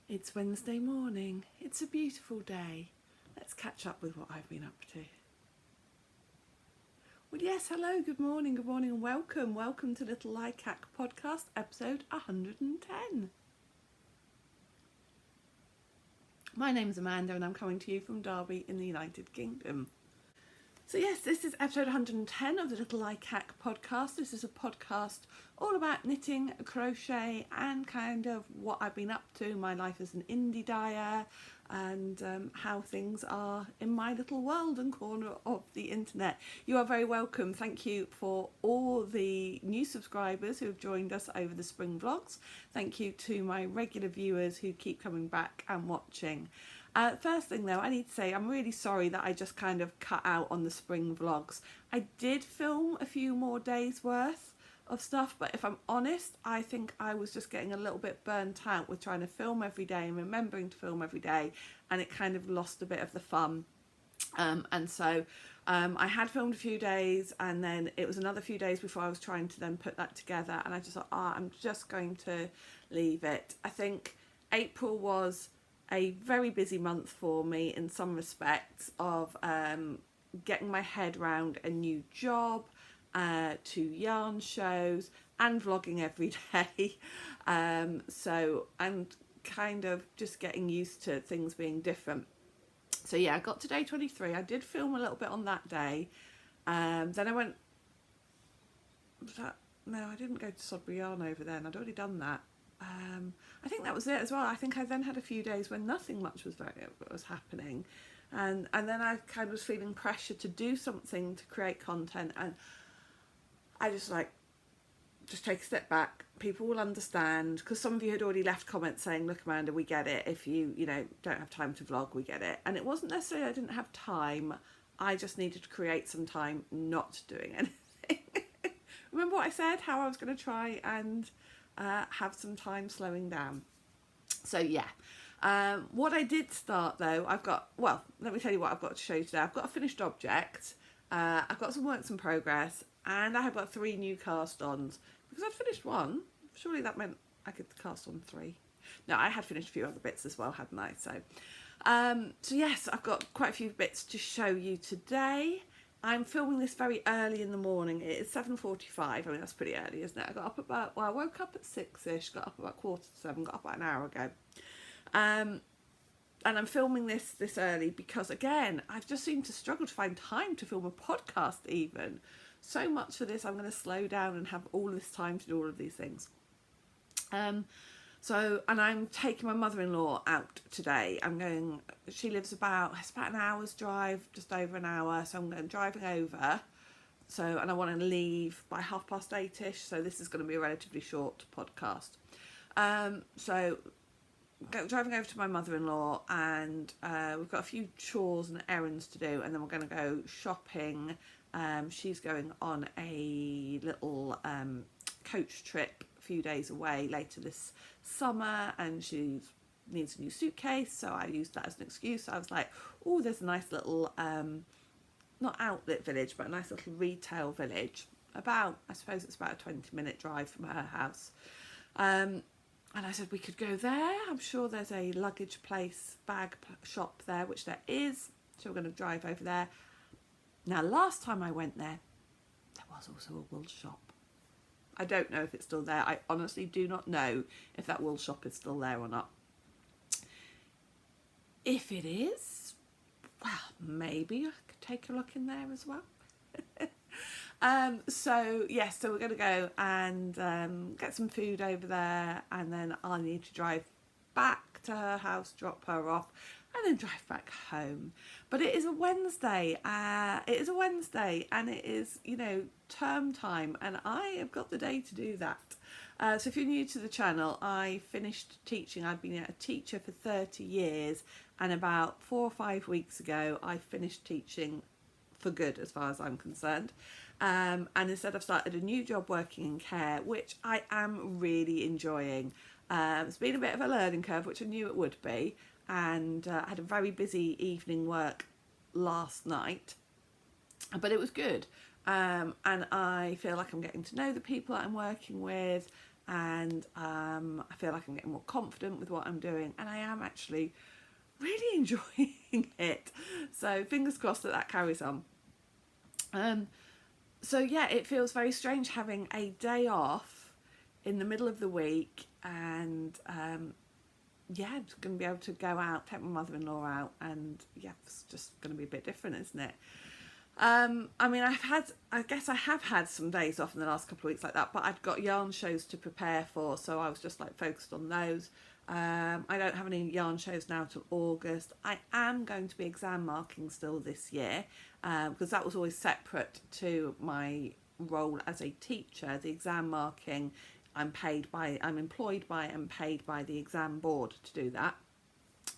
It's Wednesday morning. It's a beautiful day. Let's catch up with what I've been up to. Well, yes, hello, good morning, and welcome. Welcome to Little Likac podcast, episode 110. My name's Amanda and I'm coming to you from Derby in the United Kingdom. So yes, this is episode 110 of the Little Likac podcast. This is a podcast all about knitting, crochet and kind of what I've been up to, my life as an indie dyer and how things are in my little world and corner of the internet. You are very welcome. Thank you for all the new subscribers who have joined us over the spring vlogs. Thank you to my regular viewers who keep coming back and watching. First thing though, I need to say I'm really sorry that I just kind of cut out on the spring vlogs. I did film a few more days worth of stuff, but if I'm honest, I think I was just getting a little bit burnt out with trying to film every day and remembering to film every day, and it kind of lost a bit of the fun. And so I had filmed a few days and then it was another few days before I was trying to then put that together, and I just thought, I'm just going to leave it. I think April was a very busy month for me in some respects of getting my head around a new job, 2 yarn shows and vlogging every day. So I'm kind of just getting used to things being different. So yeah, I got to day 23. I did film a little bit on that day. Then I went, no, I didn't go to Sodbury Yarn over then. I'd already done that. I think that was it as well. I think I then had a few days when nothing much was happening, and then I kind of was feeling pressure to do something to create content, and I just take a step back. People will understand, because some of you had already left comments saying, look Amanda, we get it, if you don't have time to vlog, we get it. And it wasn't necessarily I didn't have time, I just needed to create some time not doing anything. Remember what I said, how I was going to try and have some time slowing down. So yeah, what I did start though, let me tell you what I've got to show you today. I've got a finished object, I've got some works in progress, and I have got 3 new cast-ons. Because I'd finished one, surely that meant I could cast on 3. No, I had finished a few other bits as well, hadn't I? So yes, I've got quite a few bits to show you today. I'm filming this very early in the morning. It is 7:45. I mean, that's pretty early, isn't it? I got up I woke up at 6ish, got up about 6:45, got up about an hour ago. And I'm filming this early because, again, I've just seemed to struggle to find time to film a podcast even. So much for this, I'm going to slow down and have all this time to do all of these things. And I'm taking my mother-in-law out today. She lives it's about an hour's drive, just over an hour. So I'm driving over. And I want to leave by 8:30ish. So this is going to be a relatively short podcast. Driving over to my mother-in-law, and we've got a few chores and errands to do, and then we're going to go shopping. She's going on a little coach trip a few days away later this summer, and she needs a new suitcase, so I used that as an excuse. I was like, oh, there's a nice little not outlet village, but a nice little retail village, I suppose it's about a 20-minute drive from her house, and I said we could go there. I'm sure there's a luggage place, bag shop there, which there is, so we're going to drive over there. Now, last time I went there was also a wool shop. I don't know if it's still there. I honestly do not know if that wool shop is still there or not. If it is, well, maybe I could take a look in there as well. So we're going to go and get some food over there, and then I need to drive back to her house, drop her off, and then drive back home. But it is a Wednesday. And it is, term time, and I have got the day to do that. So if you're new to the channel, I finished teaching. I've been a teacher for 30 years, and about 4 or 5 weeks ago, I finished teaching for good, as far as I'm concerned. And instead I've started a new job working in care, which I am really enjoying. It's been a bit of a learning curve, which I knew it would be, and I had a very busy evening work last night, but it was good. And I feel like I'm getting to know the people that I'm working with, and I feel like I'm getting more confident with what I'm doing, and I am actually really enjoying it. So fingers crossed that that carries on. So yeah, it feels very strange having a day off in the middle of the week, and yeah, I'm just going to be able to go out, take my mother-in-law out, and yeah, it's just going to be a bit different, isn't it? I mean, I guess I have had some days off in the last couple of weeks like that, but I'd got yarn shows to prepare for, so I was just like focused on those. I don't have any yarn shows now till August. I am going to be exam marking still this year, because that was always separate to my role as a teacher. The exam marking, I'm employed by and paid by the exam board to do that.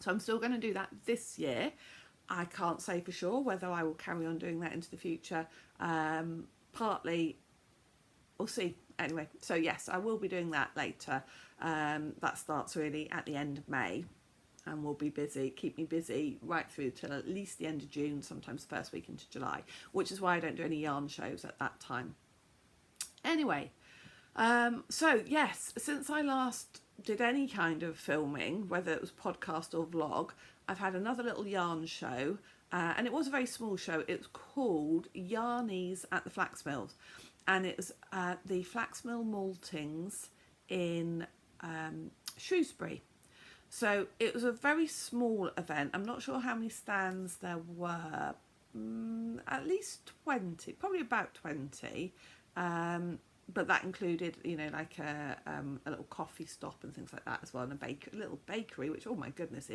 So I'm still going to do that this year. I can't say for sure whether I will carry on doing that into the future. Partly, we'll see. Anyway, so yes, I will be doing that later. That starts really at the end of May, and will be busy, keep me busy right through till at least the end of June, sometimes the first week into July, which is why I don't do any yarn shows at that time. Anyway, so yes, since I last did any kind of filming, whether it was podcast or vlog, I've had another little yarn show, and it was a very small show. It was called Yarnies at the Flax Mills, and it was the Flax Mill Maltings in Shrewsbury. So it was a very small event. I'm not sure how many stands there were, at least 20, probably about 20. But that included, you know, like a little coffee stop and things like that as well, and a little bakery, which, oh my goodness,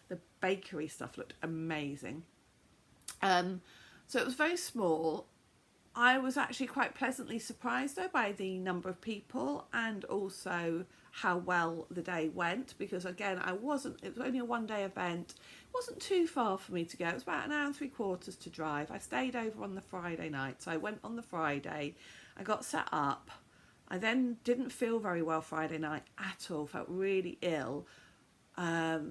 the bakery stuff looked amazing. So it was very small. I was actually quite pleasantly surprised though by the number of people, and also how well the day went, because again, it was only a one-day event. It wasn't too far for me to go. It was about 1 hour and 3/4 to drive. I stayed over on the Friday night, so I went on the Friday. I got set up. I then didn't feel very well Friday night at all, felt really ill,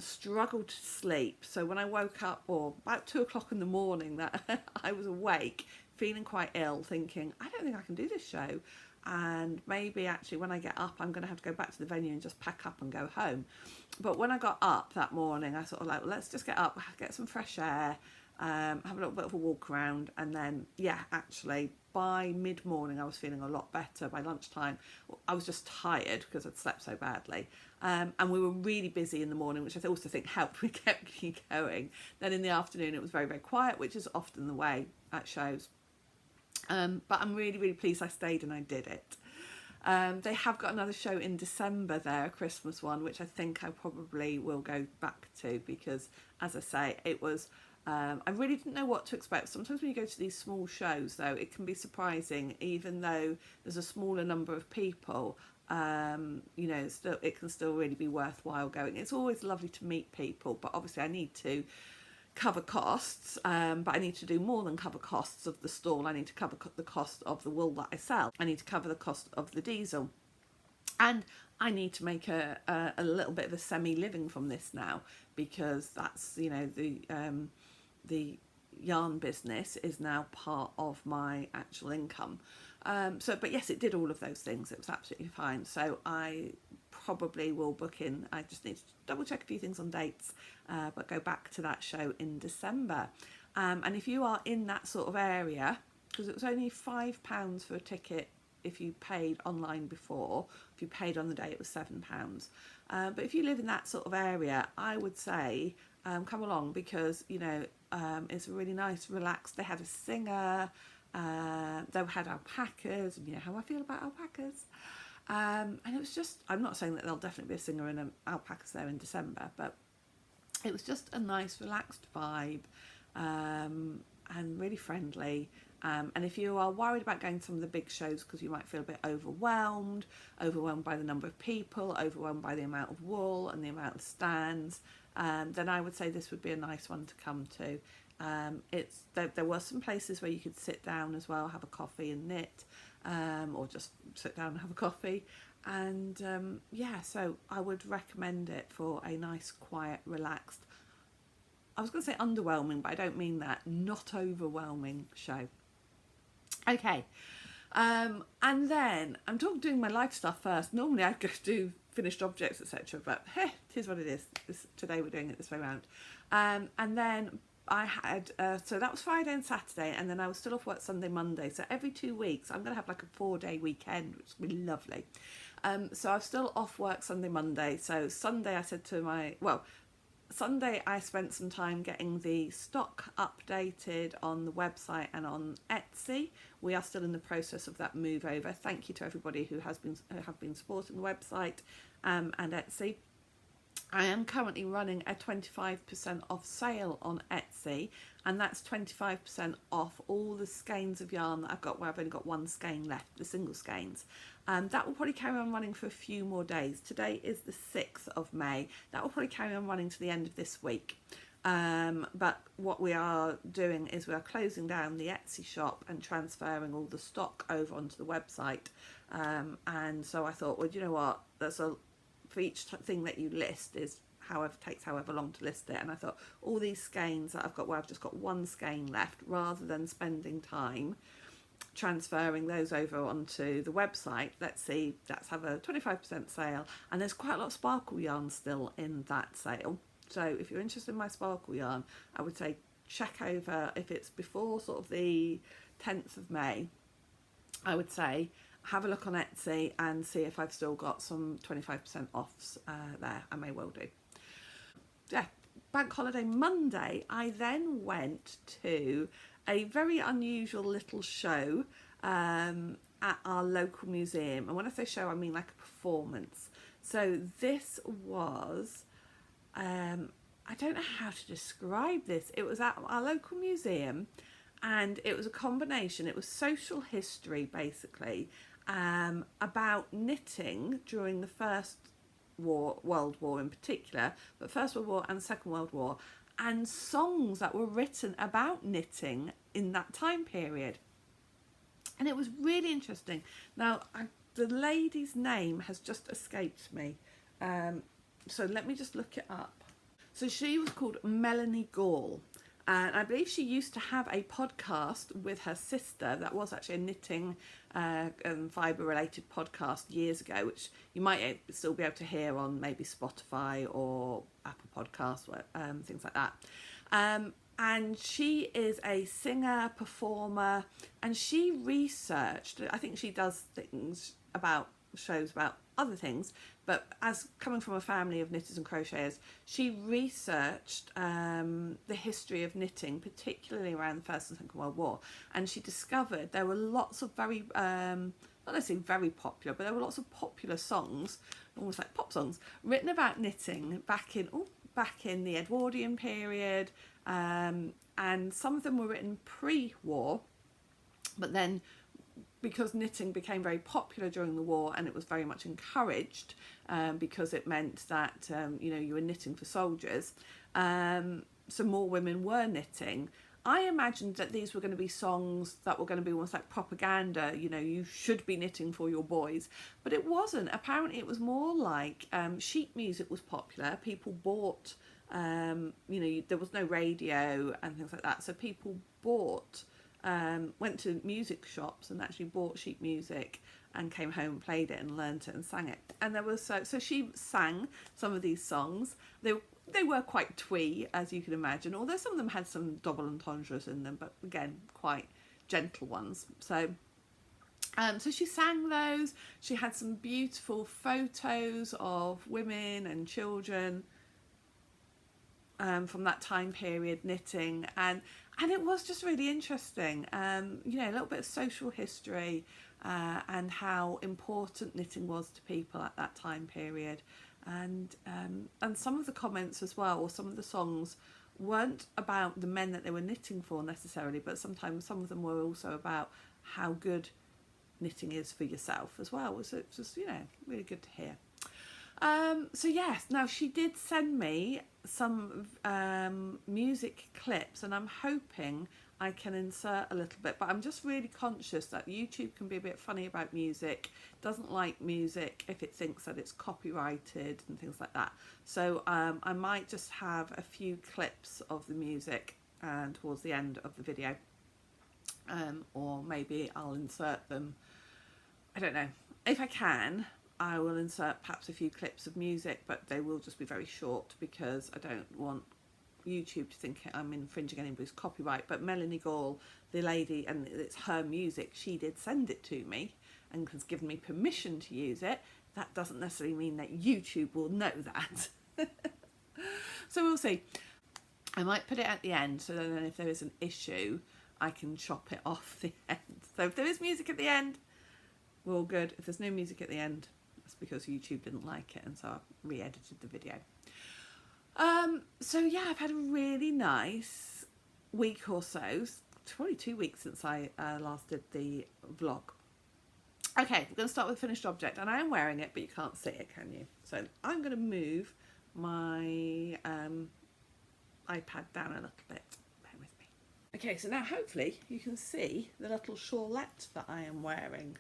struggled to sleep. So when I woke up, or about 2 o'clock in the morning, that I was awake, feeling quite ill, thinking, I don't think I can do this show. And maybe actually when I get up, I'm going to have to go back to the venue and just pack up and go home. But when I got up that morning, I sort of like, well, let's just get up, get some fresh air, have a little bit of a walk around, and then, yeah, actually by mid-morning I was feeling a lot better. By lunchtime I was just tired because I'd slept so badly, and we were really busy in the morning, which I also think helped me keep me going. Then in the afternoon it was very, very quiet, which is often the way at shows. But I'm really, really pleased I stayed and I did it. They have got another show in December there, a Christmas one, which I think I probably will go back to, because as I say, it was, I really didn't know what to expect. Sometimes when you go to these small shows though, it can be surprising, even though there's a smaller number of people. You know, it can still really be worthwhile going. It's always lovely to meet people, but obviously I need to cover costs, but I need to do more than cover costs of the stall. I need to cover the cost of the wool that I sell. I need to cover the cost of the diesel, and I need to make a little bit of a semi-living from this now, because that's, you know, the yarn business is now part of my actual income. But yes, it did all of those things. It was absolutely fine. So I probably will book in. I just need to double check a few things on dates, but go back to that show in December. And if you are in that sort of area, because it was only £5 for a ticket if you paid online before. If you paid on the day, it was £7. But if you live in that sort of area, I would say come along, because, you know, it's really nice, relaxed. They had a singer, they had alpacas, and you know how I feel about alpacas. And it was just, I'm not saying that there'll definitely be a singer and alpacas there in December, but it was just a nice relaxed vibe, and really friendly. And if you are worried about going to some of the big shows because you might feel a bit overwhelmed by the number of people, overwhelmed by the amount of wool and the amount of stands, then I would say this would be a nice one to come to. There were some places where you could sit down as well, have a coffee and knit, or just sit down and have a coffee. And yeah, so I would recommend it for a nice, quiet, relaxed, I was going to say underwhelming, but I don't mean that, not overwhelming show. Okay, And then I'm doing my life stuff first. Normally I go do finished objects, etc. But hey, it is what it is. Today we're doing it this way around. And then I had, so that was Friday and Saturday, and then I was still off work Sunday, Monday. So every 2 weeks, I'm going to have like a 4-day weekend, which is really lovely. So I'm still off work Sunday, Monday. So Sunday I said to Sunday I spent some time getting the stock updated on the website and on Etsy. We are still in the process of that move over. Thank you to everybody who have been supporting the website and Etsy. I am currently running a 25% off sale on Etsy, and that's 25% off all the skeins of yarn that I've got, where I've only got one skein left, the single skeins. That will probably carry on running for a few more days. Today is the 6th of May. That will probably carry on running to the end of this week. But what we are doing is we are closing down the Etsy shop and transferring all the stock over onto the website. And so I thought, well, you know what, for each thing that you list is takes however long to list it. And I thought, all these skeins that I've got, where I've just got one skein left, rather than spending time transferring those over onto the website, let's have a 25% sale. And there's quite a lot of sparkle yarn still in that sale. So if you're interested in my sparkle yarn, I would say check over, if it's before sort of the 10th of May, I would say have a look on Etsy and see if I've still got some 25% offs there. I may well do. Yeah, Bank Holiday Monday, I then went to a very unusual little show at our local museum. And when I say show, I mean like a performance. So this was, I don't know how to describe this. It was at our local museum, and it was a combination. It was social history, basically, about knitting during the First World War in particular, but First World War and Second World War, and songs that were written about knitting in that time period. And it was really interesting. Now, the lady's name has just escaped me, so let me just look it up. So she was called Melanie Gall, and I believe she used to have a podcast with her sister that was actually a knitting fibre related podcast years ago, which you might still be able to hear on maybe Spotify or Apple Podcasts, things like that. And she is a singer, performer, and she researched, I think she does shows about other things, but as coming from a family of knitters and crocheters, she researched the history of knitting, particularly around the First and Second World War, and she discovered there were lots of very, not necessarily very popular, but there were lots of popular songs, almost like pop songs, written about knitting back in the Edwardian period, and some of them were written pre-war, but then because knitting became very popular during the war, and it was very much encouraged because it meant that you were knitting for soldiers, so more women were knitting. I imagined that these were going to be songs that were going to be almost like propaganda, you should be knitting for your boys, but it wasn't. Apparently it was more like sheet music was popular. People bought, there was no radio and things like that, so people went to music shops and actually bought sheet music and came home and played it and learnt it and sang it. And there was so she sang some of these songs. They were quite twee, as you can imagine, although some of them had some double entendres in them, but again quite gentle ones. So she sang those. She had some beautiful photos of women and children from that time period knitting, and it was just really interesting. A little bit of social history and how important knitting was to people at that time period, and some of the comments as well, or some of the songs, weren't about the men that they were knitting for necessarily, but sometimes some of them were also about how good knitting is for yourself as well. So it's just really good to hear. So yes, now she did send me some music clips, and I'm hoping I can insert a little bit, but I'm just really conscious that YouTube can be a bit funny about music, doesn't like music if it thinks that it's copyrighted and things like that. So I might just have a few clips of the music towards the end of the video. or maybe I'll insert them, I don't know. If I can, I will insert perhaps a few clips of music, but they will just be very short because I don't want YouTube to think I'm infringing anybody's copyright. But Melanie Gall, the lady, and it's her music, she did send it to me and has given me permission to use it. That doesn't necessarily mean that YouTube will know that. So we'll see. I might put it at the end, so then if there is an issue, I can chop it off the end. So if there is music at the end, we're all good. If there's no music at the end, that's because YouTube didn't like it, and so I re-edited the video. So yeah, I've had a really nice week or so. It's probably 2 weeks since I last did the vlog. Okay, we're going to start with finished object, and I am wearing it, but you can't see it, can you? So I'm going to move my iPad down a little bit. Bear with me. Okay, so now hopefully you can see the little shawlette that I am wearing.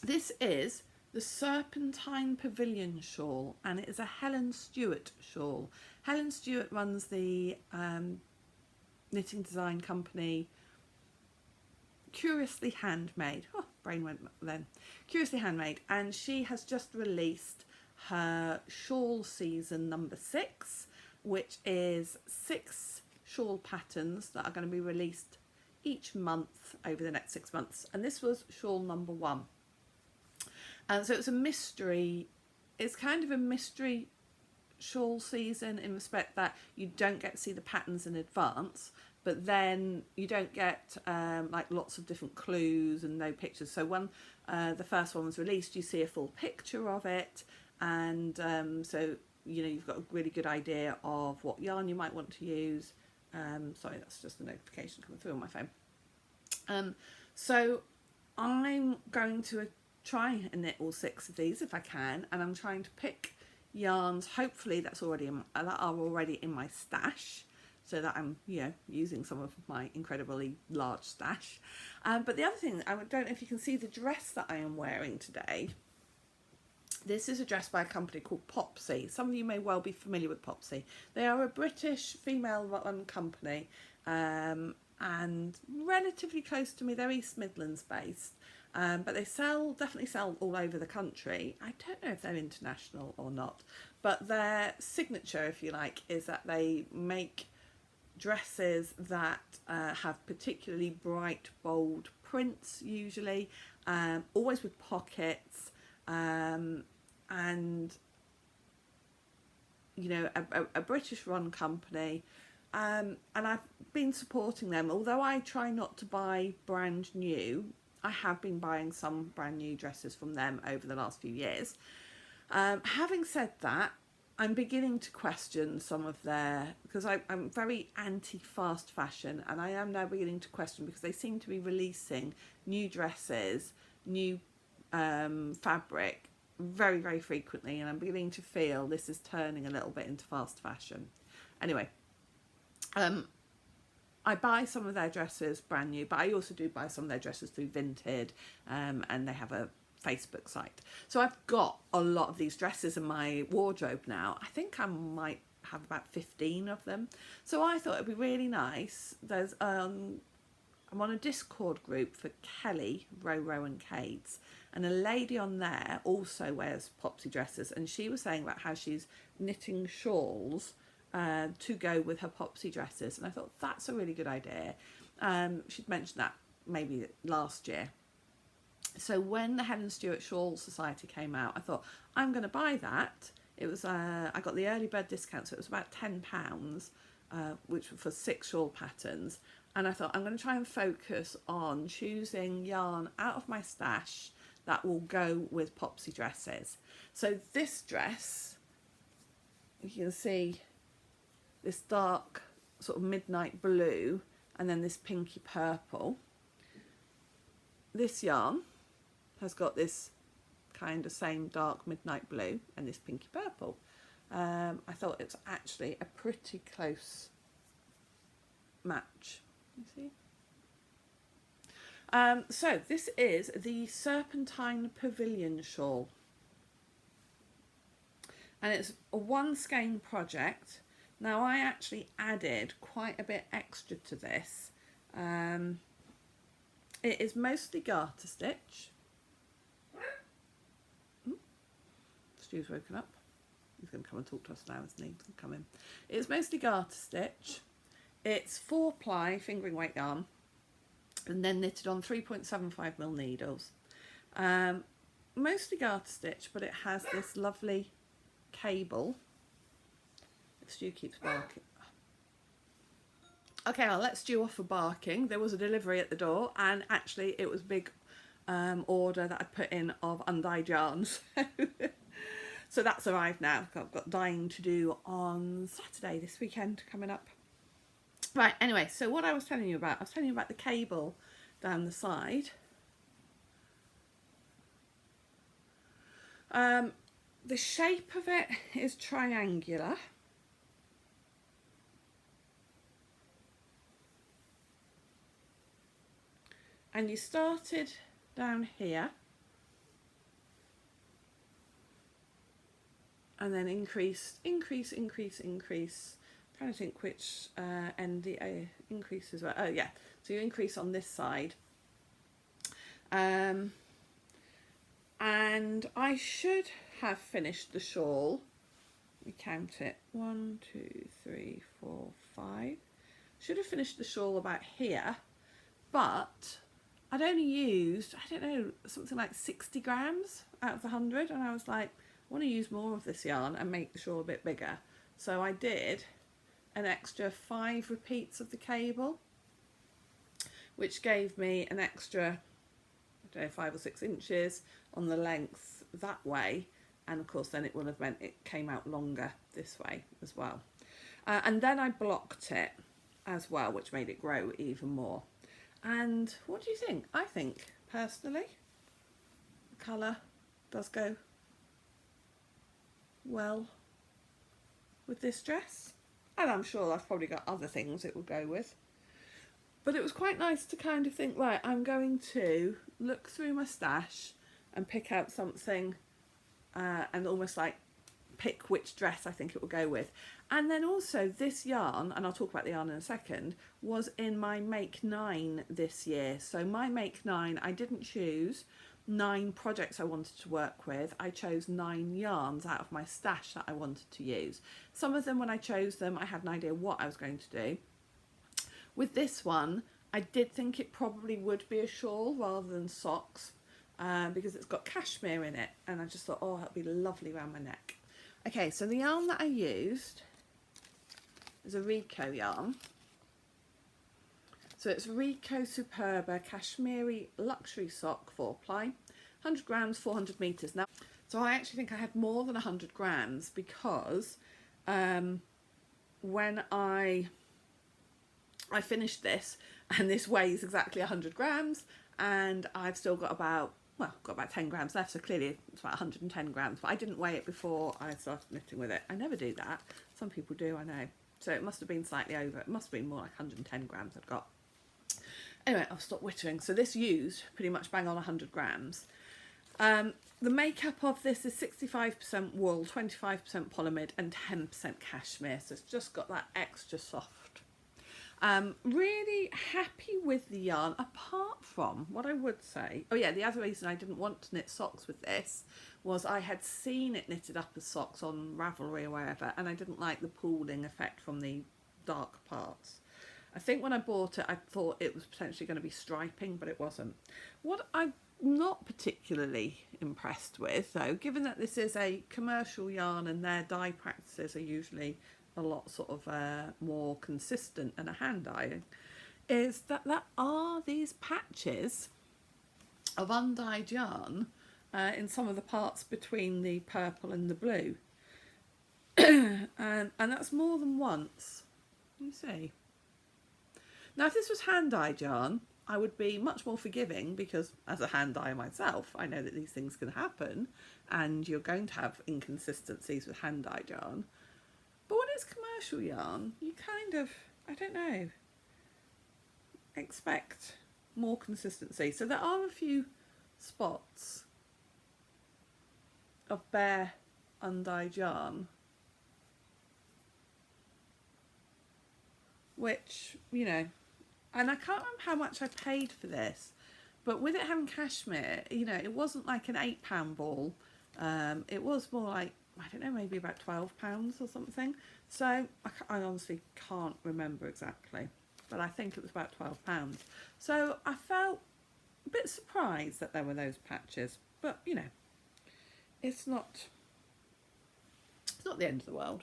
This is the Serpentine Pavillion shawl, and it is a Helen Stewart shawl. Helen Stewart runs the knitting design company Curiously Handmade. Oh, brain went then. Curiously Handmade, and she has just released her shawl season number 6, which is 6 shawl patterns that are going to be released each month over the next 6 months, and this was shawl number 1. And so it's a mystery, it's kind of a mystery shawl season in respect that you don't get to see the patterns in advance, but then you don't get like lots of different clues and no pictures. So when the first one was released, you see a full picture of it, and so you know you've got a really good idea of what yarn you might want to use. Sorry, that's just a notification coming through on my phone. So I'm going to try and knit all 6 of these if I can, and I'm trying to pick yarns hopefully that are already in my stash, so that I'm, you know, using some of my incredibly large stash. But the other thing, I don't know if you can see the dress that I am wearing today. This is a dress by a company called Popsy. Some of you may well be familiar with Popsy. They are a British female-run company, and relatively close to me. They're East Midlands based. But they definitely sell all over the country. I don't know if they're international or not, but their signature, if you like, is that they make dresses that have particularly bright, bold prints, usually, always with pockets, and you know, a British run company. And I've been supporting them, although I try not to buy brand new. I have been buying some brand new dresses from them over the last few years. Having said that, I'm beginning to question some of their, because I'm very anti-fast fashion, and I am now beginning to question because they seem to be releasing new dresses, new fabric very, very frequently, and I'm beginning to feel this is turning a little bit into fast fashion. Anyway, I buy some of their dresses brand new, but I also do buy some of their dresses through Vinted, and they have a Facebook site. So I've got a lot of these dresses in my wardrobe now. I think I might have about 15 of them. So I thought it'd be really nice. There's I'm on a Discord group for Kelly, Row and Cade's, and a lady on there also wears Popsy dresses, and she was saying about how she's knitting shawls to go with her Popsy dresses, and I thought that's a really good idea. She'd mentioned that maybe last year. So when the Helen Stewart Shawl Society came out, I thought I'm going to buy that. It was I got the early bird discount, so it was about £10, which was for 6 shawl patterns. And I thought I'm going to try and focus on choosing yarn out of my stash that will go with Popsy dresses. So this dress, you can see this dark sort of midnight blue and then this pinky purple. This yarn has got this kind of same dark midnight blue and this pinky purple. I thought it's actually a pretty close match. You see? So this is the Serpentine Pavillion shawl, and it's a 1 skein project. Now I actually added quite a bit extra to this. It is mostly garter stitch. Stu's woken up. He's going to come and talk to us now, isn't he? He's going to come in. It's mostly garter stitch. It's 4-ply fingering weight yarn and then knitted on 3.75mm needles. Mostly garter stitch, but it has this lovely cable. If Stu keeps barking. Okay, I'll let Stu off for barking. There was a delivery at the door, and actually it was a big order that I put in of undyed yarns. So that's arrived now. I've got dyeing to do on Saturday this weekend coming up. Right, anyway, so what I was telling you about, I was telling you about the cable down the side. The shape of it is triangular. And you started down here. And then increase. I'm trying to think which end the increase as well. Oh yeah, so you increase on this side. And I should have finished the shawl. Let me count it. 1, 2, 3, 4, 5. Should have finished the shawl about here, but I'd only used, I don't know, something like 60 grams out of the 100, and I was like, I want to use more of this yarn and make the shawl a bit bigger. So I did an extra 5 repeats of the cable, which gave me an extra, I don't know, 5 or 6 inches on the length that way. And of course then it would have meant it came out longer this way as well. And then I blocked it as well, which made it grow even more. And what do you think? I think personally the colour does go well with this dress, and I'm sure I've probably got other things it will go with, but it was quite nice to kind of think, right, I'm going to look through my stash and pick out something and almost like pick which dress I think it will go with. And then also this yarn, and I'll talk about the yarn in a second, was in my Make 9 this year. So my Make 9, I didn't choose 9 projects I wanted to work with. I chose 9 yarns out of my stash that I wanted to use. Some of them, when I chose them, I had an idea what I was going to do. With this one, I did think it probably would be a shawl rather than socks, because it's got cashmere in it, and I just thought, oh, that'd be lovely around my neck. Okay, so the yarn that I used is a Rico yarn. So it's Rico Superba Kashmiri Luxury Sock 4-ply, 100 grams, 400 meters. Now, so I actually think I had more than 100 grams because when I finished this, and this weighs exactly 100 grams, and I've still got about, well, got about 10 grams left, so clearly it's about 110 grams, but I didn't weigh it before I started knitting with it. I never do that. Some people do, I know. So it must have been slightly over. It must have been more like 110 grams I've got. Anyway, I'll stop wittering. So this used pretty much bang on 100 grams. The makeup of this is 65% wool, 25% polymid and 10% cashmere. So it's just got that extra soft. Really happy with the yarn, apart from what I would say. Oh yeah, the other reason I didn't want to knit socks with this was I had seen it knitted up as socks on Ravelry or wherever, and I didn't like the pooling effect from the dark parts. I think when I bought it, I thought it was potentially going to be striping, but it wasn't. What I'm not particularly impressed with, though, given that this is a commercial yarn and their dye practices are usually a lot sort of more consistent than a hand dyeing, is that there are these patches of undyed yarn in some of the parts between the purple and the blue. and that's more than once. You see. Now, if this was hand-dyed yarn, I would be much more forgiving because, as a hand dyer myself, I know that these things can happen and you're going to have inconsistencies with hand-dyed yarn. But when it's commercial yarn, you kind of, I don't know, expect more consistency. So there are a few spots of bare undyed yarn. which, you know, and I can't remember how much I paid for this, but with it having cashmere, you know, it wasn't like an £8 ball. It was more like, I don't know, maybe about £12 or something. So I honestly can't remember exactly, but I think it was about £12. So I felt a bit surprised that there were those patches, but you know, it's not the end of the world.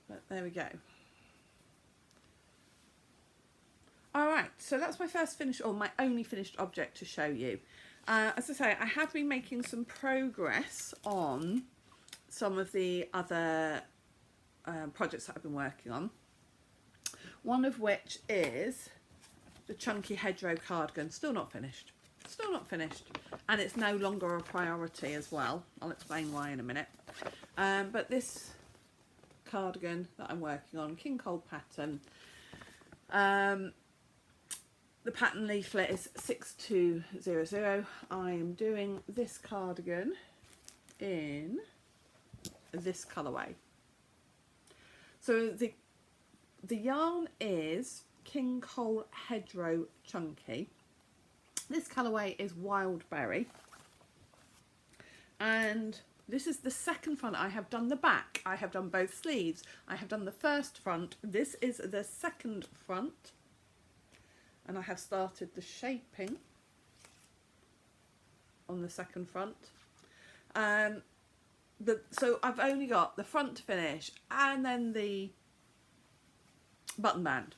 But there we go. Alright, so that's my first finished, or my only finished object to show you. As I say, I have been making some progress on some of the other projects that I've been working on. One of which is the Chunky Hedgerow cardigan. Still not finished. Still not finished. And it's no longer a priority as well. I'll explain why in a minute. But this cardigan that I'm working on, King Cole pattern. The pattern leaflet is 6200. I am doing this cardigan in this colourway. So the yarn is King Cole Hedgerow Chunky. This colourway is Wildberry. And this is the second front. I have done the back. I have done both sleeves. I have done the first front. This is the second front. And I have started the shaping on the second front. So I've only got the front to finish and then the button band,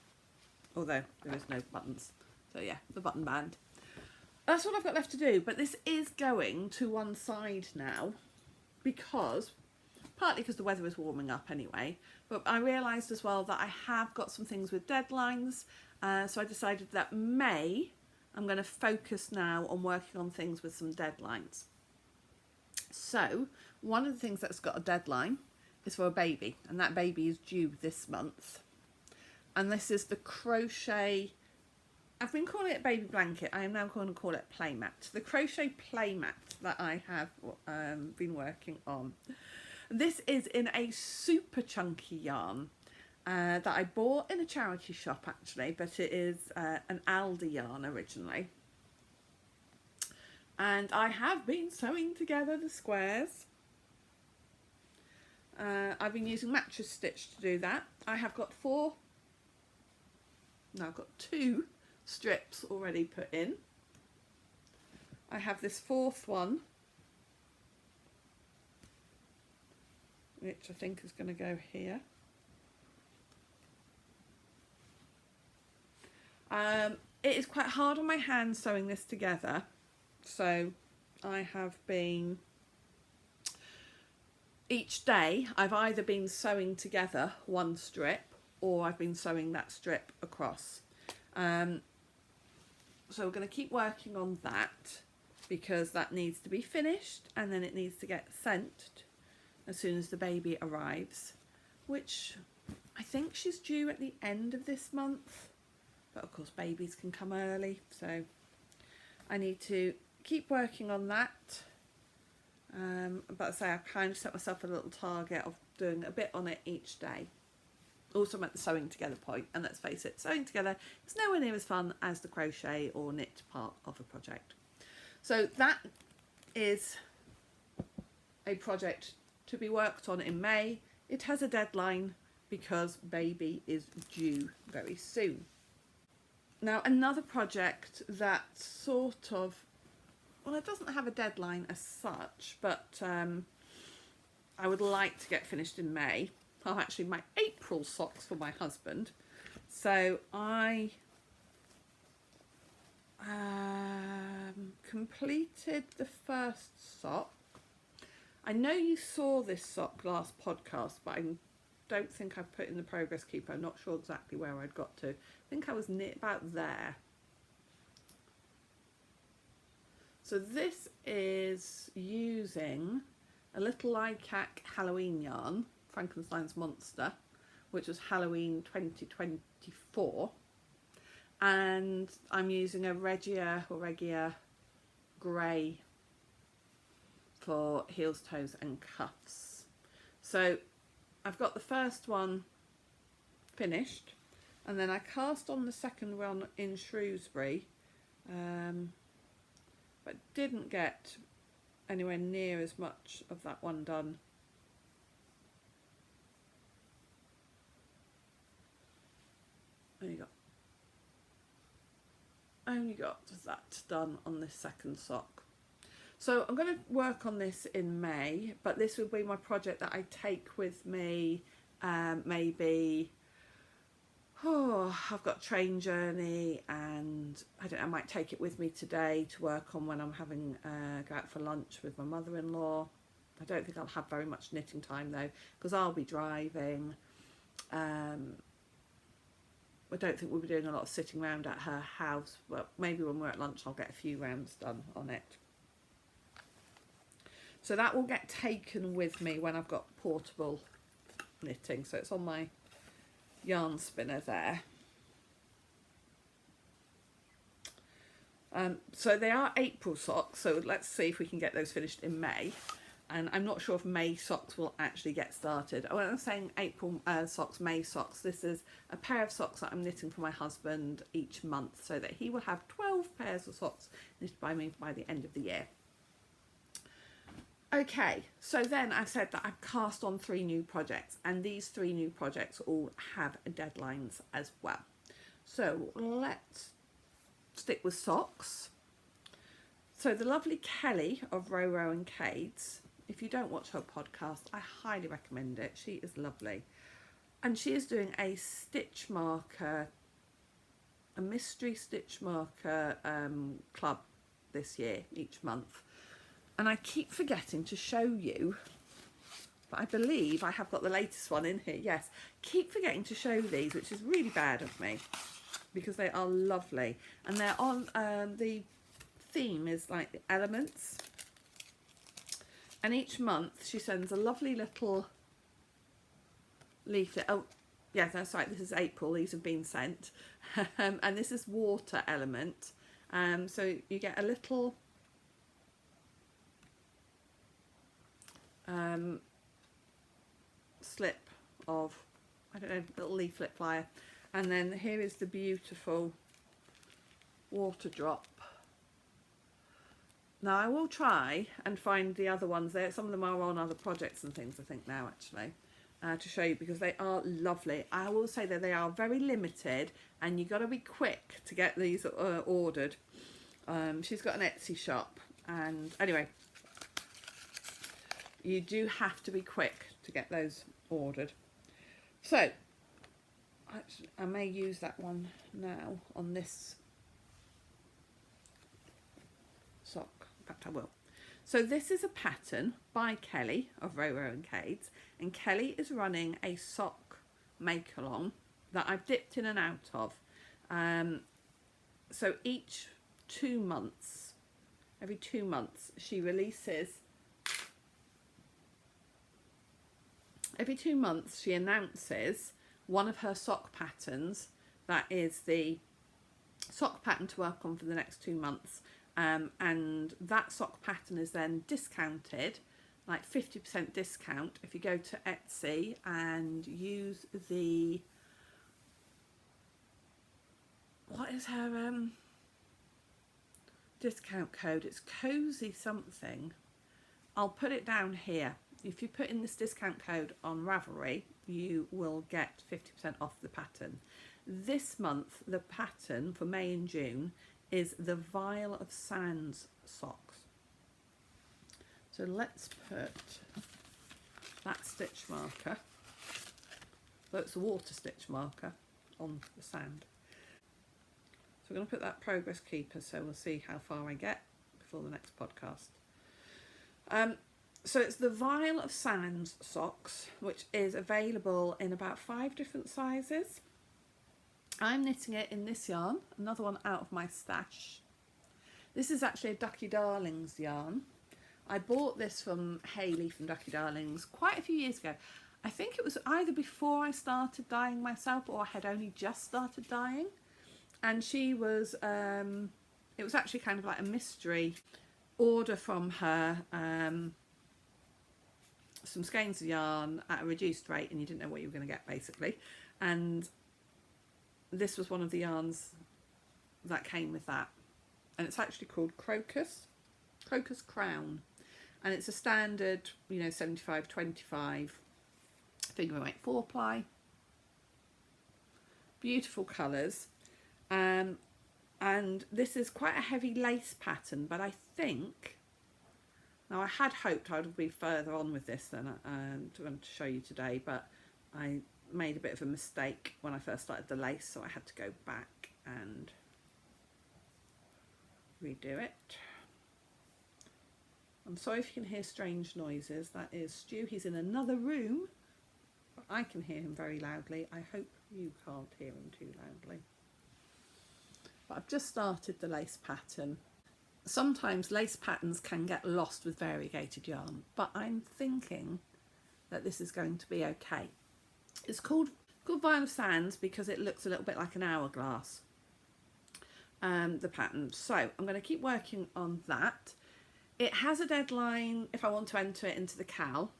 although there is no buttons. So yeah, the button band. That's all I've got left to do, but this is going to one side now because, partly because the weather is warming up anyway, but I realised as well that I have got some things with deadlines, so I decided that May I'm going to focus now on working on things with some deadlines. So one of the things that's got a deadline is for a baby, and that baby is due this month. And this is the Crochet, I've been calling it baby blanket, I am now going to call it playmat. The Crochet playmat that I have been working on. This is in a super chunky yarn that I bought in a charity shop actually, but it is an Aldi yarn originally. And I have been sewing together the squares. I've been using mattress stitch to do that. I have got I've got 2 strips already put in. I have this 4th one, which I think is going to go here. It is quite hard on my hands sewing this together, so I have been, each day I've either been sewing together one strip or I've been sewing that strip across. So we're going to keep working on that because that needs to be finished and then it needs to get sent as soon as the baby arrives, which I think she's due at the end of this month, but of course babies can come early, so I need to keep working on that. But I say I kind of set myself a little target of doing a bit on it each day. Also I'm at the sewing together point, and let's face it, sewing together is nowhere near as fun as the crochet or knit part of a project. So that is a project to be worked on in May. It has a deadline because baby is due very soon. Now another project that sort of, well, it doesn't have a deadline as such, but I would like to get finished in May. Oh, actually my April socks for my husband. So I completed the first sock. I know you saw this sock last podcast, but I don't think I put in the progress keeper. I'm not sure exactly where I'd got to. I think I was near about there. So this is using a Little Likac Halloween yarn, Frankenstein's Monster, which was Halloween 2024, and I'm using a Regia grey for heels, toes and cuffs. So I've got the first one finished, and then I cast on the second one in Shrewsbury, but didn't get anywhere near as much of that one done. Only got that done on this second sock. So I'm going to work on this in May, but this will be my project that I take with me. Maybe, I've got train journey, and I don't know, I might take it with me today to work on when I'm having go out for lunch with my mother-in-law. I don't think I'll have very much knitting time though, because I'll be driving. I don't think we'll be doing a lot of sitting around at her house, but maybe when we're at lunch I'll get a few rounds done on it. So that will get taken with me when I've got portable knitting. So it's on my yarn spinner there. So they are April socks, so let's see if we can get those finished in May. And I'm not sure if May socks will actually get started. When I'm saying April socks, May socks, this is a pair of socks that I'm knitting for my husband each month, so that he will have 12 pairs of socks knitted by me by the end of the year. Okay, so then I said that I've cast on 3 new projects, and these 3 new projects all have deadlines as well. So let's stick with socks. So the lovely Kelly of Row and Cades, if you don't watch her podcast, I highly recommend it. She is lovely. And she is doing a stitch marker, a mystery stitch marker club this year, each month. And I keep forgetting to show you, but I believe I have got the latest one in here. Yes, keep forgetting to show these, which is really bad of me, because they are lovely. And they're on, the theme is like the elements. And each month she sends a lovely little leaflet. Oh, yeah, that's right, this is April, these have been sent. And this is water element. So you get a little slip of, I don't know, little leaflet flyer. And then here is the beautiful water drop. Now I will try and find the other ones there. Some of them are on other projects and things, I think now actually, to show you, because they are lovely. I will say that they are very limited, and you've got to be quick to get these ordered. She's got an Etsy shop, and anyway, you do have to be quick to get those ordered. So actually, I may use that one now on this sock. In fact, I will. So this is a pattern by Kelly of Row and Cades, and Kelly is running a sock make along that I've dipped in and out of. So each 2 months, every 2 months, she releases. Every 2 months, she announces one of her sock patterns that is the sock pattern to work on for the next 2 months. And that sock pattern is then discounted, like 50% discount, if you go to Etsy and use the, what is her discount code? It's cozy something. I'll put it down here. If you put in this discount code on Ravelry, you will get 50% off the pattern. This month, the pattern for May and June is the Vial of Sands socks. So let's put that stitch marker, so it's a water stitch marker, on the sand. So we're going to put that progress keeper, so we'll see how far I get before the next podcast. So it's the Vial of Sands socks, which is available in about 5 different sizes. I'm knitting it in this yarn, another one out of my stash. This is actually a Ducky Darlings yarn. I bought this from Hayley from Ducky Darlings quite a few years ago. I think it was either before I started dyeing myself, or I had only just started dyeing. And she was, it was actually kind of like a mystery order from her some skeins of yarn at a reduced rate, and you didn't know what you were going to get, basically. And this was one of the yarns that came with that, and it's actually called Crocus Crown, and it's a standard, you know, 75-25 finger weight 4-ply. Beautiful colours, and this is quite a heavy lace pattern, but I think, now I had hoped I would be further on with this than I'm going to show you today, but I made a bit of a mistake when I first started the lace, so I had to go back and redo it. I'm sorry if you can hear strange noises. That is Stu. He's in another room, but I can hear him very loudly. I hope you can't hear him too loudly. But I've just started the lace pattern. Sometimes lace patterns can get lost with variegated yarn, but I'm thinking that this is going to be okay. It's called Vial of Sands because it looks a little bit like an hourglass, the pattern. So I'm going to keep working on that. It has a deadline if I want to enter it into the CAL.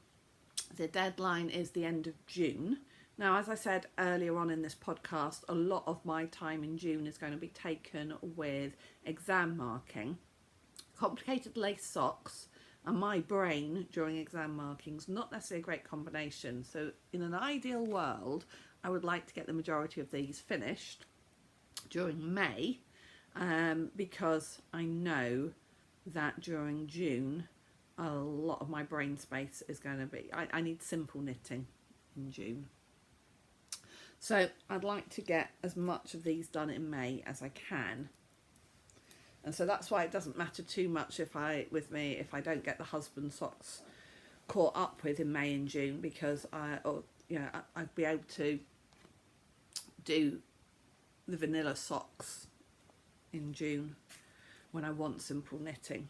The deadline is the end of June. Now, as I said earlier on in this podcast, a lot of my time in June is going to be taken with exam marking, complicated lace socks, and my brain during exam markings, not necessarily a great combination. So in an ideal world, I would like to get the majority of these finished during May, because I know that during June, a lot of my brain space is going to be, I need simple knitting in June. So I'd like to get as much of these done in May as I can. And so that's why it doesn't matter too much if I don't get the husband socks caught up with in May and June, because I'd be able to do the vanilla socks in June when I want simple knitting.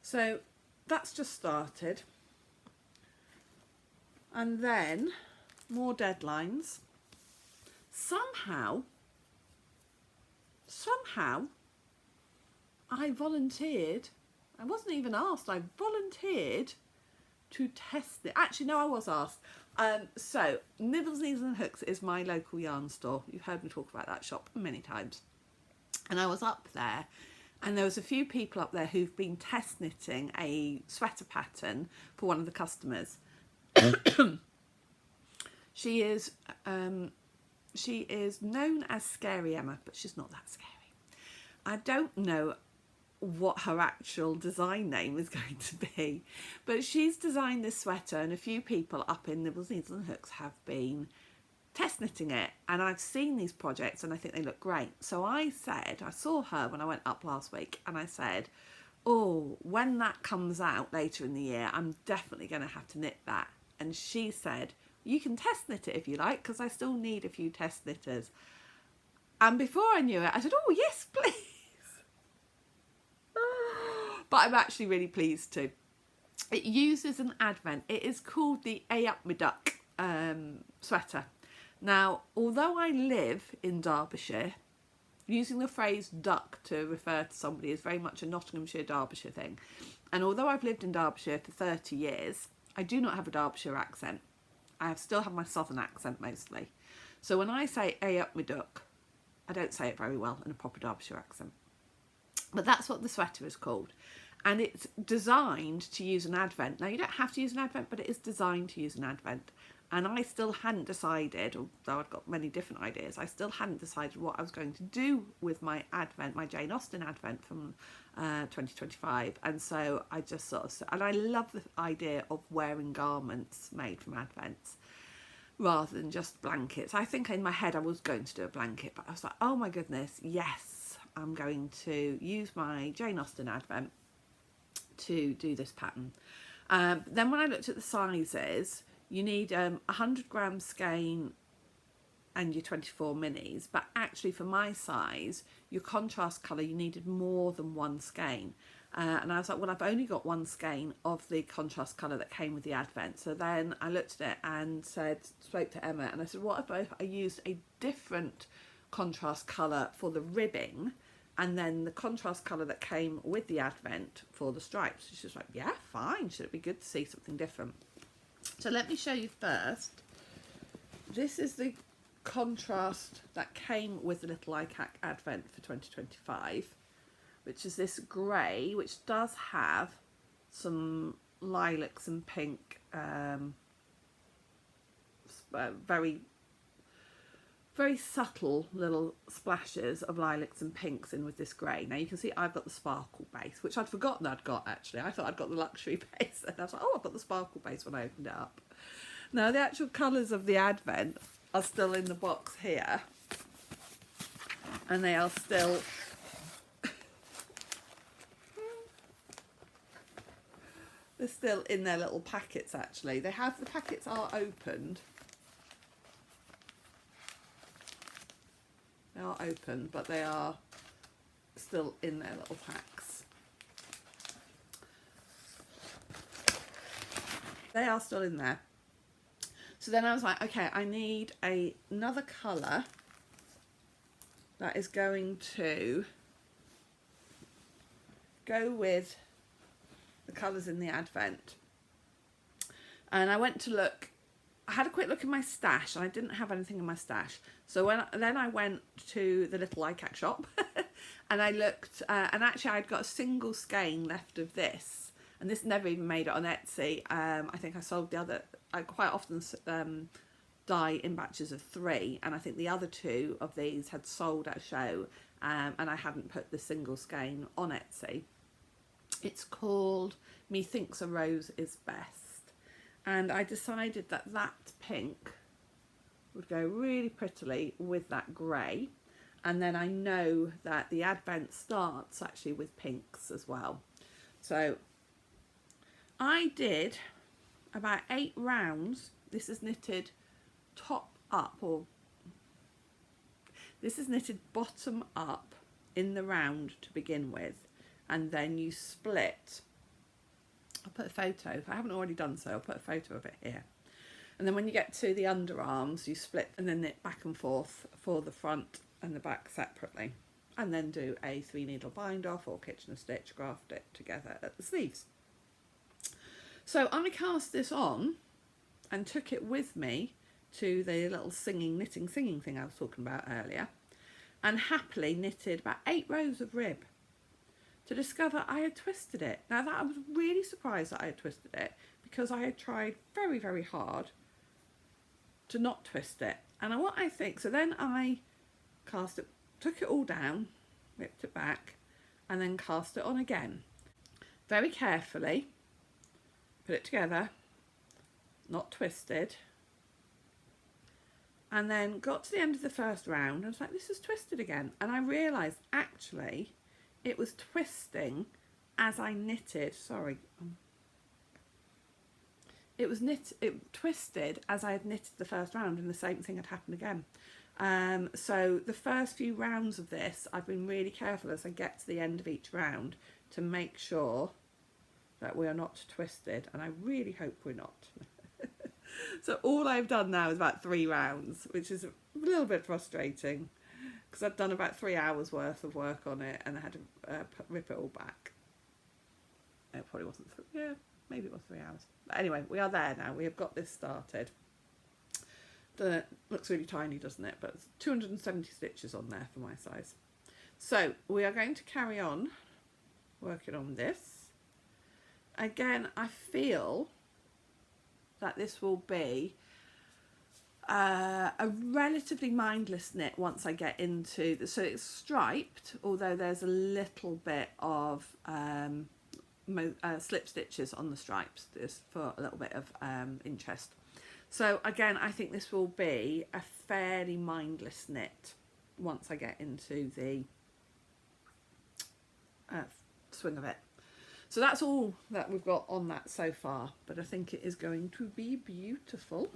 So that's just started. And then more deadlines. Somehow I volunteered, I wasn't even asked, I volunteered to test it. Actually, no, I was asked. So Nibbles, Needles and Hooks is my local yarn store. You've heard me talk about that shop many times. And I was up there, and there was a few people up there who've been test knitting a sweater pattern for one of the customers. She is known as Scary Emma, but she's not that scary. I don't know what her actual design name is going to be, but she's designed this sweater, and a few people up in Nibbles, Needles and Hooks have been test knitting it, and I've seen these projects and I think they look great. So I saw her when I went up last week, and I said, oh, when that comes out later in the year, I'm definitely going to have to knit that. And she said, you can test knit it if you like, because I still need a few test knitters. And before I knew it, I said, oh yes, please. But I'm actually really pleased to. It uses an advent. It is called the A Up Me Duck sweater. Now, although I live in Derbyshire, using the phrase duck to refer to somebody is very much a Nottinghamshire, Derbyshire thing. And although I've lived in Derbyshire for 30 years, I do not have a Derbyshire accent. I still have my southern accent mostly. So when I say A Up Me Duck, I don't say it very well in a proper Derbyshire accent. But that's what the sweater is called. And it's designed to use an advent. Now, you don't have to use an advent, but it is designed to use an advent. And I still hadn't decided, although I've got many different ideas, I still hadn't decided what I was going to do with my advent, my Jane Austen advent from 2025. And so I just sort of, and I love the idea of wearing garments made from advents rather than just blankets. I think in my head I was going to do a blanket, but I was like, oh my goodness, yes, I'm going to use my Jane Austen advent to do this pattern. Then when I looked at the sizes, you need 100 gram skein and your 24 minis, but actually for my size, your contrast colour, you needed more than one skein. And I was like, well, I've only got one skein of the contrast colour that came with the advent. So then I looked at it and spoke to Emma, and I said, what if I used a different contrast colour for the ribbing and then the contrast colour that came with the advent for the stripes. She's just like, yeah, fine, should it be good to see something different? So let me show you first. This is the contrast that came with the Little Likac advent for 2025, which is this grey, which does have some lilacs and pink, very subtle little splashes of lilacs and pinks in with this grey. Now you can see I've got the sparkle base, which I'd forgotten I'd got actually. I thought I'd got the luxury base, and I was like, oh, I've got the sparkle base when I opened it up. Now the actual colours of the advent are still in the box here, and they are still they're still in their little packets actually. The packets are opened. They are open, but they are still in their little packs. They are still in there. So then I was like, okay, I need another colour that is going to go with the colours in the advent. And I went to look. I had a quick look in my stash, and I didn't have anything in my stash. So then I went to the Little Likac shop and I looked, and actually I'd got a single skein left of this, and this never even made it on Etsy. I think I sold the other. I quite often dye in batches of 3, and I think the other 2 of these had sold at a show, and I hadn't put the single skein on Etsy. It's called Methinks a Rose is Best, and I decided that pink would go really prettily with that grey, and then I know that the advent starts actually with pinks as well. So I did about 8 rounds. This is knitted top up, or this is knitted bottom up in the round to begin with, and then you split. I'll put a photo, if I haven't already done so, I'll put a photo of it here. And then when you get to the underarms, you split and then knit back and forth for the front and the back separately, and then do a 3 needle bind off or Kitchener stitch, graft it together at the sleeves. So I cast this on and took it with me to the little knitting singing thing I was talking about earlier, and happily knitted about 8 rows of rib to discover I had twisted it. Now that I was really surprised that I had twisted it, because I had tried very, very hard to not twist it. And what I think, so then I cast it, took it all down, ripped it back, and then cast it on again. Very carefully, put it together, not twisted, and then got to the end of the first round and I was like, this is twisted again. And I realised actually it was twisting as I knitted, it twisted as I had knitted the first round, and the same thing had happened again. So the first few rounds of this, I've been really careful as I get to the end of each round to make sure that we are not twisted, and I really hope we're not. So all I've done now is about 3 rounds, which is a little bit frustrating, because I've done about 3 hours worth of work on it, and I had to rip it all back. It probably wasn't, yeah, maybe it was 3 hours. But anyway, we are there now. We have got this started. It looks really tiny, doesn't it? But it's 270 stitches on there for my size. So we are going to carry on working on this. Again, I feel that this will be a relatively mindless knit once I get into the, so it's striped, although there's a little bit of slip stitches on the stripes just for a little bit of interest. So again, I think this will be a fairly mindless knit once I get into the swing of it. So that's all that we've got on that so far, but I think it is going to be beautiful.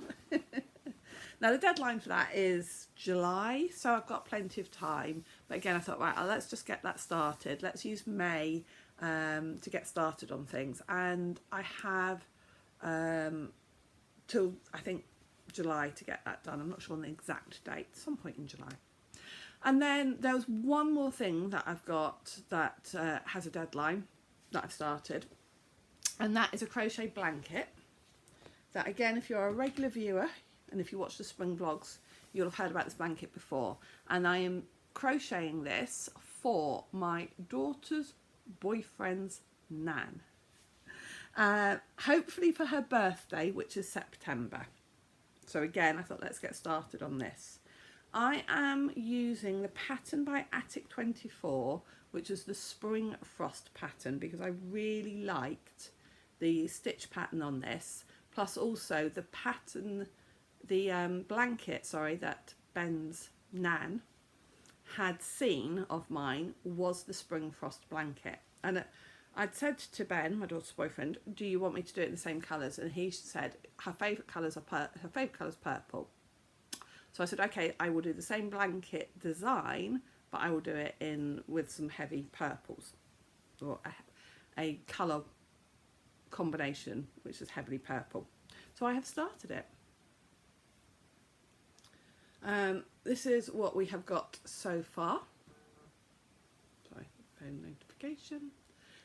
Now the deadline for that is July, so I've got plenty of time. But again, I thought, right, let's just get that started. Let's use May to get started on things. And I have till, I think, July to get that done. I'm not sure on the exact date, some point in July. And then there was one more thing that I've got that has a deadline that I've started, and that is a crochet blanket that, again, if you're a regular viewer and if you watch the spring vlogs, you'll have heard about this blanket before. And I am crocheting this for my daughter's boyfriend's nan, hopefully for her birthday, which is September. So again, I thought, let's get started on this. I am using the pattern by Attic 24, which is the Spring Frost pattern, because I really liked the stitch pattern on this, plus also the pattern, the blanket, sorry, that Ben's nan had seen of mine was the Spring Frost blanket. And I'd said to Ben, my daughter's boyfriend, do you want me to do it in the same colours? And he said her favourite colours are her favourite colour's purple. So I said, okay, I will do the same blanket design, but I will do it in with some heavy purples, or a colour combination which is heavily purple. So I have started it. This is what we have got so far. Sorry, phone notification.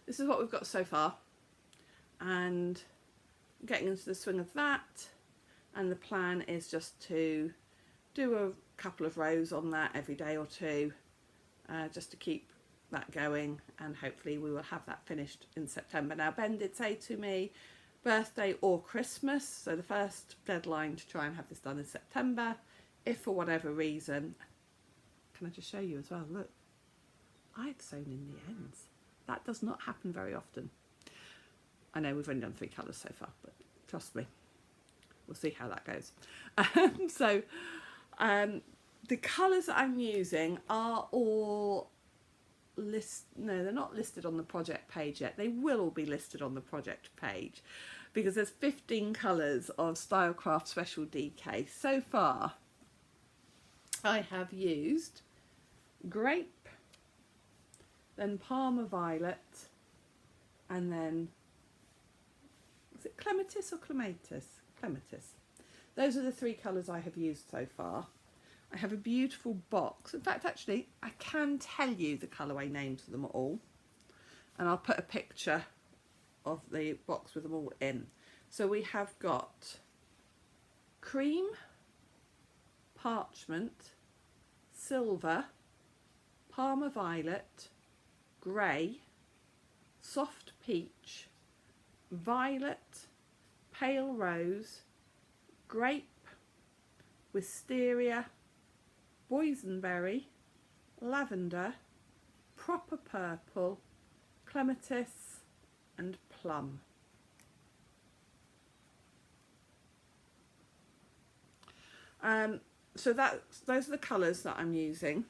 This is what we've got so far, and getting into the swing of that, and the plan is just to do a couple of rows on that every day or two, just to keep that going, and hopefully we will have that finished in September. Now, Ben did say to me birthday or Christmas, so the first deadline to try and have this done is September. If for whatever reason, can I just show you as well, look, I've sewn in the ends. That does not happen very often. I know we've only done 3 colours so far, but trust me, we'll see how that goes. The colours that I'm using are all no, they're not listed on the project page yet. They will all be listed on the project page, because there's 15 colours of Stylecraft Special DK. So far, I have used Grape, then Parma Violet, and then, is it Clematis or Clematis? Clematis. Those are the 3 colours I have used so far. I have a beautiful box. In fact, actually, I can tell you the colourway names of them all. And I'll put a picture of the box with them all in. So we have got Cream, Parchment, Silver, Parma Violet, Grey, Soft Peach, Violet, Pale Rose, Grape, Wisteria, Boysenberry, Lavender, Proper Purple, Clematis and Plum. So those are the colours that I'm using,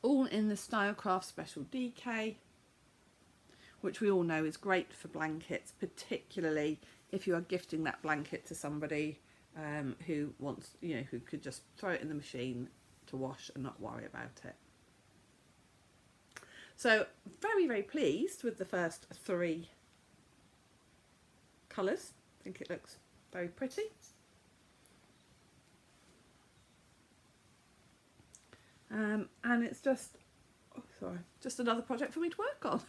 all in the Stylecraft Special DK, which we all know is great for blankets, particularly if you are gifting that blanket to somebody who wants, who could just throw it in the machine to wash and not worry about it. So very, very pleased with the first 3 colours. I think it looks very pretty. And it's just, just another project for me to work on.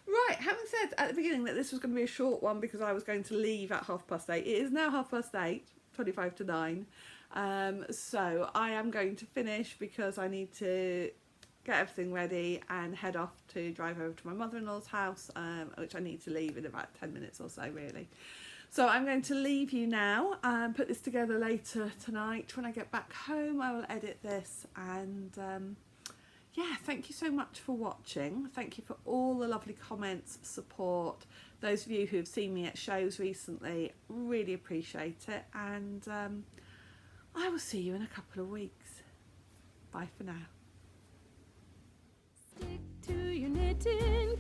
Right, having said at the beginning that this was going to be a short one because I was going to leave at 8:30, it is now 8:30, 25 to 9. So I am going to finish because I need to get everything ready and head off to drive over to my mother-in-law's house, which I need to leave in about 10 minutes or so, really. So I'm going to leave you now and put this together later tonight. When I get back home, I will edit this, and yeah, thank you so much for watching. Thank you for all the lovely comments, support. Those of you who have seen me at shows recently, really appreciate it. And I will see you in a couple of weeks. Bye for now. Stick to your knitting,